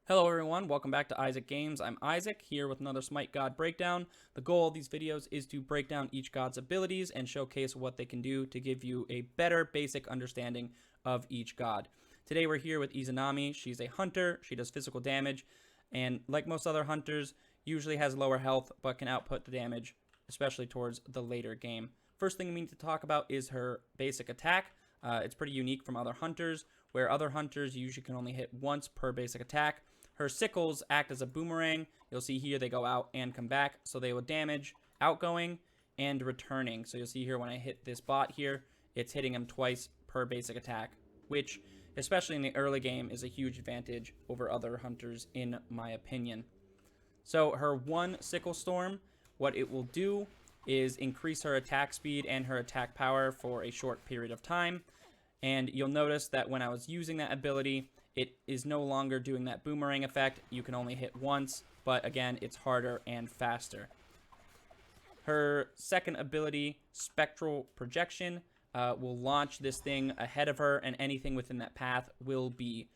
Hello everyone, welcome back to Isaac Games. I'm Isaac, here with another Smite God breakdown. The goal of these videos is to break down each god's abilities and showcase what they can do to give you a better basic understanding of each god. Today we're here with Izanami. She's a hunter, she does physical damage, and like most other hunters, usually has lower health but can output the damage, especially towards the later game. First thing we need to talk about is her basic attack. It's pretty unique from other hunters, where other hunters usually can only hit once per basic attack. Her sickles act as a boomerang. You'll see here they go out and come back, so they will damage outgoing and returning. So you'll see here when I hit this bot here, it's hitting him twice per basic attack, which, especially in the early game, is a huge advantage over other hunters in my opinion. So her one sickle storm, what it will do is increase her attack speed and her attack power for a short period of time. And you'll notice that when I was using that ability, it is no longer doing that boomerang effect. You can only hit once, but again, it's harder and faster. Her second ability, Spectral Projection, will launch this thing ahead of her, and anything within that path will be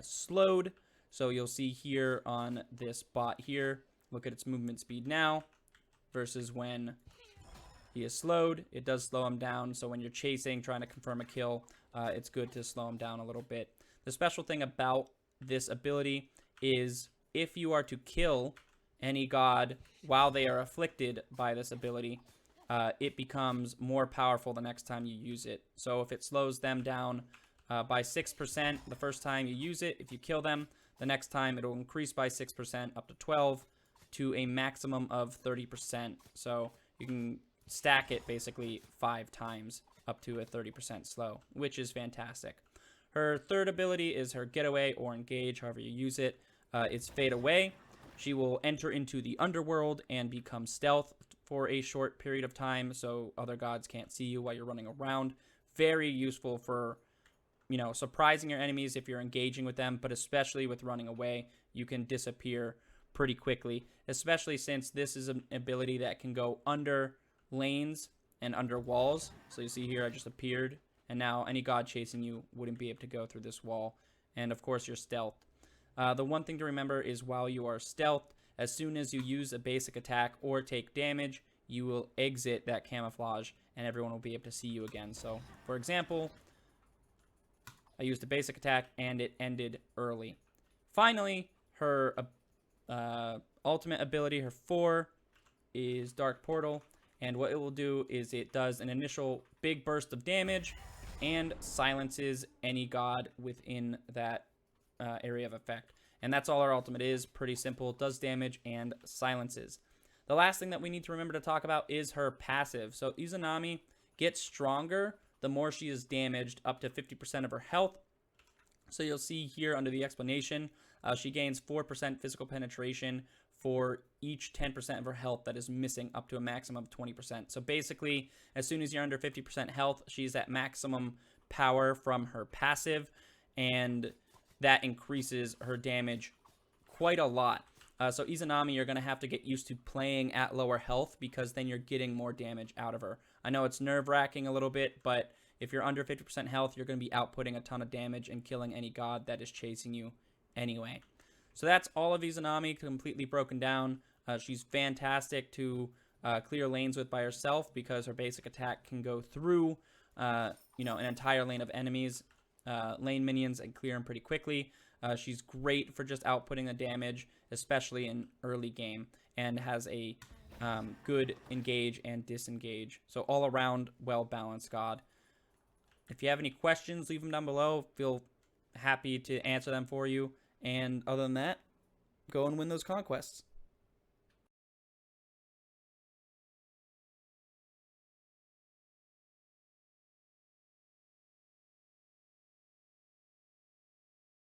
slowed. So you'll see here on this bot here, look at its movement speed now versus when he is slowed. It does slow him down, so when you're chasing, trying to confirm a kill, it's good to slow him down a little bit. The special thing about this ability is if you are to kill any god while they are afflicted by this ability, it becomes more powerful the next time you use it. So if it slows them down by 6% the first time you use it, if you kill them, the next time it'll increase by 6% up to 12 to a maximum of 30%. So you can stack it basically 5 times up to a 30% slow, which is fantastic. Her third ability is her getaway or engage, however you use it. It's fade away. She will enter into the underworld and become stealth for a short period of time, so other gods can't see you while you're running around. Very useful for, surprising your enemies if you're engaging with them, but especially with running away, you can disappear pretty quickly, especially since this is an ability that can go under lanes and under walls. So you see here I just appeared, and now any god chasing you wouldn't be able to go through this wall. And of course you're stealthed. The one thing to remember is while you are stealthed, as soon as you use a basic attack or take damage, you will exit that camouflage and everyone will be able to see you again. So for example, I used a basic attack and it ended early. Finally, her ultimate ability, her 4, is Dark Portal. And what it will do is it does an initial big burst of damage and silences any god within that area of effect. And that's all our ultimate is. Pretty simple. It does damage and silences. The last thing that we need to remember to talk about is her passive. So Izanami gets stronger the more she is damaged, up to 50% of her health. So you'll see here under the explanation, she gains 4% physical penetration for each 10% of her health that is missing, up to a maximum of 20%. So basically, as soon as you're under 50% health, she's at maximum power from her passive, and that increases her damage quite a lot. So Izanami, you're going to have to get used to playing at lower health, because then you're getting more damage out of her. I know it's nerve-wracking a little bit, but if you're under 50% health, you're going to be outputting a ton of damage and killing any god that is chasing you anyway. So that's all of Izanami completely broken down. She's fantastic to clear lanes with by herself, because her basic attack can go through an entire lane of enemies, lane minions, and clear them pretty quickly. She's great for just outputting the damage, especially in early game, and has a good engage and disengage. So all around well-balanced god. If you have any questions, leave them down below. Feel happy to answer them for you. And other than that, go and win those conquests.